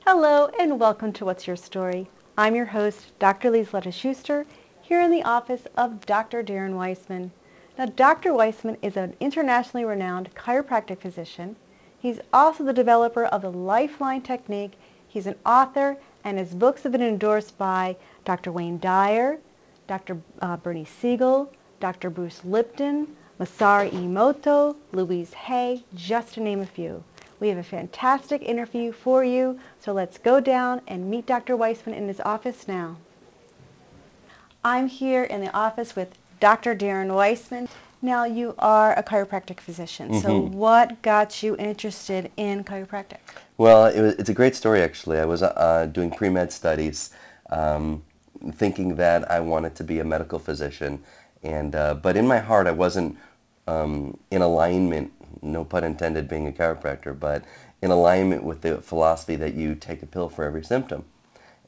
Hello and welcome to What's Your Story? I'm your host, Dr. Lisa Schuster, here in the office of Dr. Darren Weissman. Now, Dr. Weissman is an internationally renowned chiropractic physician. He's also the developer of the Lifeline technique. He's an author, and his books have been endorsed by Dr. Wayne Dyer, Dr. Bernie Siegel, Dr. Bruce Lipton, Masaru Emoto, Louise Hay, just to name a few. We have a fantastic interview for you, so let's go down and meet Dr. Weissman in his office now. I'm here in the office with Dr. Darren Weissman. Now, you are a chiropractic physician, so what got you interested in chiropractic? Well, it's a great story, actually. I was doing pre-med studies, thinking that I wanted to be a medical physician, and but in my heart I wasn't in alignment, no pun intended being a chiropractor, but in alignment with the philosophy that you take a pill for every symptom.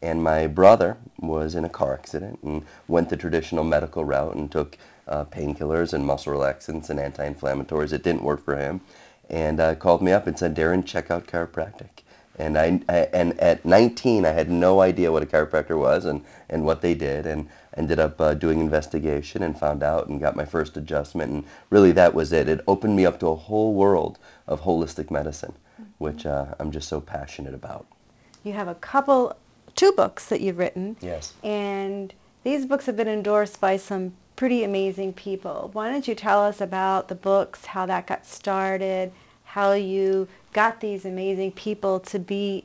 And my brother was in a car accident and went the traditional medical route and took painkillers and muscle relaxants and anti-inflammatories. It didn't work for him, and called me up and said, "Darren, check out chiropractic." And and at 19, I had no idea what a chiropractor was and what they did, and ended up doing investigation and found out and got my first adjustment. And really, that was it. It opened me up to a whole world of holistic medicine, which I'm just so passionate about. You have two books that you've written. Yes. And these books have been endorsed by some pretty amazing people. Why don't you tell us about the books, how that got started, how you got these amazing people to be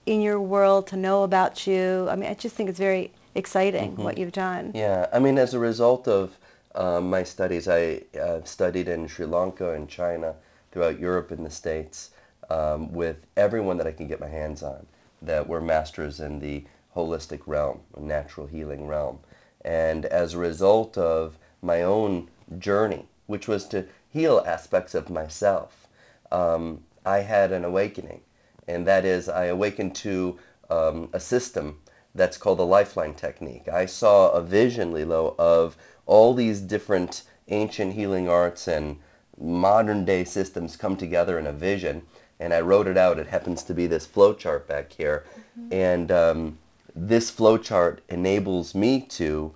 in your world, to know about you. I mean, I just think it's very exciting what you've done. Yeah, I mean, as a result of my studies, I studied in Sri Lanka and China, throughout Europe and the States, with everyone that I could get my hands on that were masters in the holistic realm, natural healing realm. And as a result of my own journey, which was to heal aspects of myself, I had an awakening. And that is, I awakened to a system that's called the Lifeline technique. I saw a vision, Lilo, of all these different ancient healing arts and modern day systems come together in a vision, and I wrote it out. It happens to be this flow chart back here, and this flow chart enables me to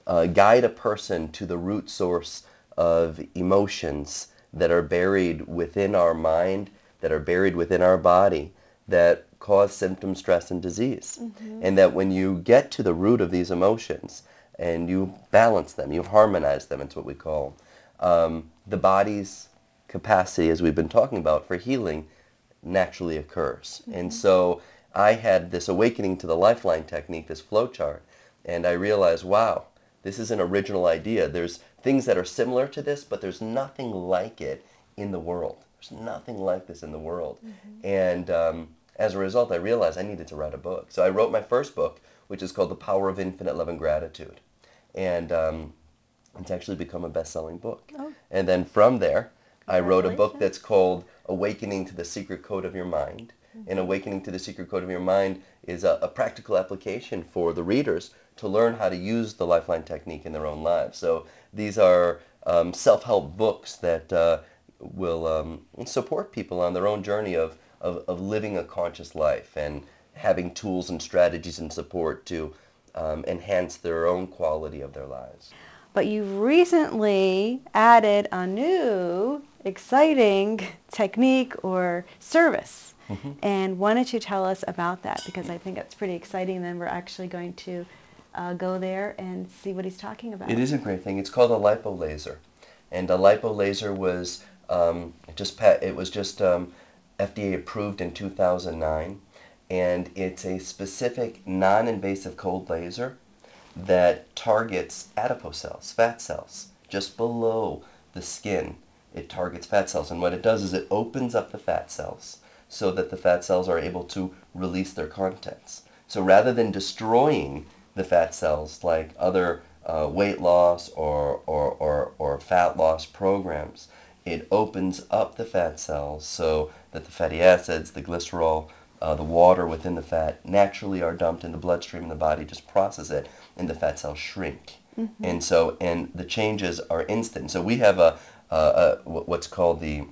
guide a person to the root source of emotions that are buried within our mind, that are buried within our body, that cause symptom, stress, and disease. And that when you get to the root of these emotions and you balance them, you harmonize them, it's what we call the body's capacity, as we've been talking about, for healing naturally occurs. And so I had this awakening to the Lifeline technique, this flow chart, and I realized, wow, this is an original idea. There's things that are similar to this, but there's nothing like it in the world. There's nothing like this in the world. And as a result, I realized I needed to write a book. So I wrote my first book, which is called The Power of Infinite Love and Gratitude. And it's actually become a best-selling book. Oh. And then from there, I wrote a book that's called Awakening to the Secret Code of Your Mind. And Awakening to the Secret Code of Your Mind is a practical application for the readers to learn how to use the Lifeline technique in their own lives. So these are self-help books that will support people on their own journey of living a conscious life and having tools and strategies and support to enhance their own quality of their lives. But you've recently added a new exciting technique or service. And why don't you tell us about that? Because I think that's pretty exciting. Then we're actually going to go there and see what he's talking about. It is a great thing. It's called a Lipo Laser. And a Lipo Laser was FDA approved in 2009. And it's a specific non-invasive cold laser that targets adipose cells, fat cells, just below the skin. It targets fat cells, and what it does is it opens up the fat cells so that the fat cells are able to release their contents. So rather than destroying the fat cells like other weight loss or fat loss programs, it opens up the fat cells so that the fatty acids, the glycerol, the water within the fat naturally are dumped in the bloodstream, and the body just processes it, and the fat cells shrink. And the changes are instant. So we have what's called the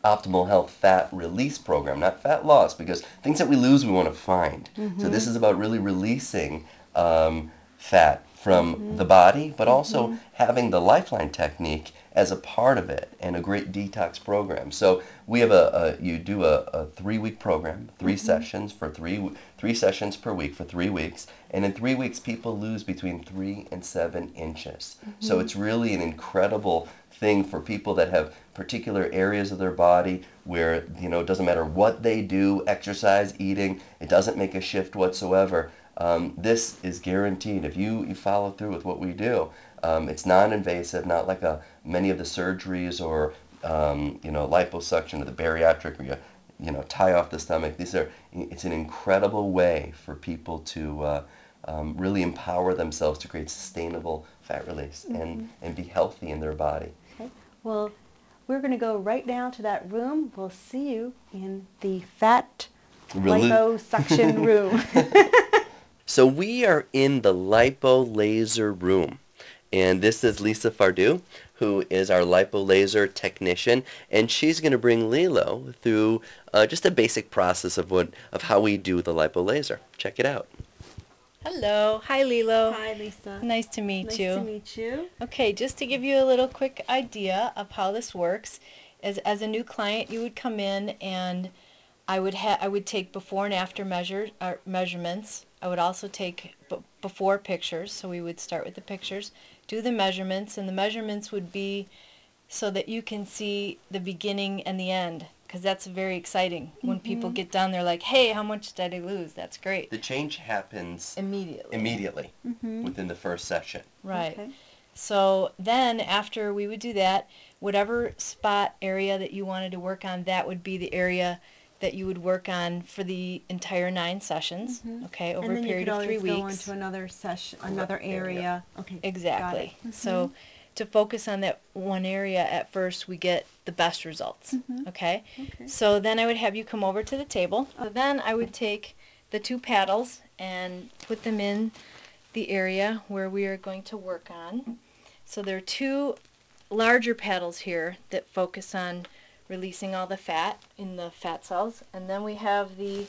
optimal health fat release program, not fat loss, because things that we lose we want to find. So this is about really releasing fat from the body, but also having the Lifeline technique as a part of it, and a great detox program. So we have you do a 3-week program, 3 sessions for 3 sessions per week for 3 weeks, and in 3 weeks people lose between 3 and 7 inches. So it's really an incredible thing for people that have particular areas of their body where, it doesn't matter what they do, exercise, eating, it doesn't make a shift whatsoever. This is guaranteed. If you follow through with what we do, it's non-invasive, not like many of the surgeries or liposuction or the bariatric where you tie off the stomach. It's an incredible way for people to really empower themselves to create sustainable fat release and be healthy in their body. Okay. Well, we're going to go right down to that room. We'll see you in the fat liposuction room. So we are in the Lipo Laser room, and this is Lisa Fardew, who is our Lipo Laser technician, and she's going to bring Lilo through just a basic process of how we do the Lipo Laser. Check it out. Hello. Hi, Lilo. Hi, Lisa. Nice to meet you. Nice to meet you. Okay, just to give you a little quick idea of how this works, as a new client, you would come in and I would take before and after measurements. I would also take before pictures, so we would start with the pictures, do the measurements, and the measurements would be so that you can see the beginning and the end, because that's very exciting. When people get done, they're like, hey, how much did I lose? That's great. The change happens immediately within the first session. Right. Okay. So then after we would do that, whatever spot area that you wanted to work on, that would be the area that you would work on for the entire 9 sessions, okay, over a period of 3 weeks. And then you could always go into another session, another area. Okay. Exactly. Got it. So to focus on that one area at first, we get the best results, okay? So then I would have you come over to the table. So then I would take the 2 paddles and put them in the area where we are going to work on. So there are 2 larger paddles here that focus on releasing all the fat in the fat cells, and then we have the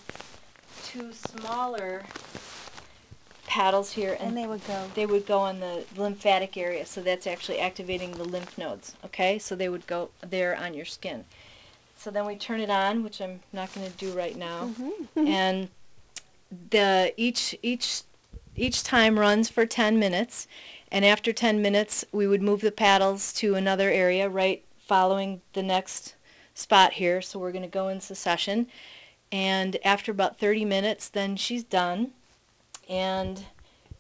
2 smaller paddles here, And they would go. on the lymphatic area, so that's actually activating the lymph nodes, okay? So they would go there on your skin. So then we turn it on, which I'm not going to do right now, and each time runs for 10 minutes, and after 10 minutes we would move the paddles to another area right following the next spot here. So we're going to go in succession, and after about 30 minutes then she's done, and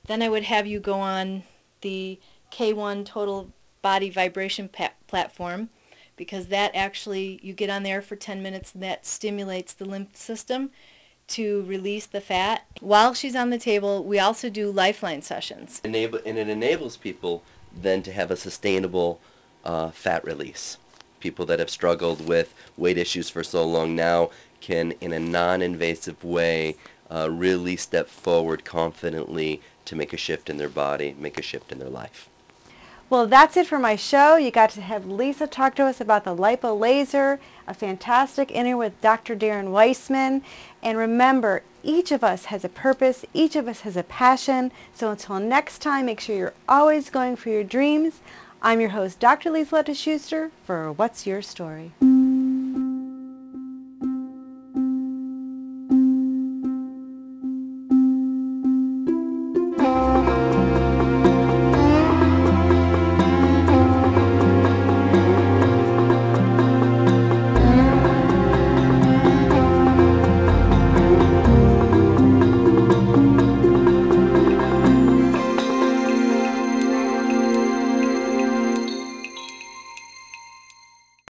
then I would have you go on the K1 total body vibration platform, because that actually, you get on there for 10 minutes and that stimulates the lymph system to release the fat. While she's on the table, we also do Lifeline sessions. And it enables people then to have a sustainable fat release. People that have struggled with weight issues for so long now can, in a non-invasive way, really step forward confidently to make a shift in their body, make a shift in their life. Well, that's it for my show. You got to have Lisa talk to us about the Lipo Laser, a fantastic interview with Dr. Darren Weissman. And remember, each of us has a purpose, each of us has a passion. So until next time, make sure you're always going for your dreams. I'm your host, Dr. Lisa Schuster, for What's Your Story?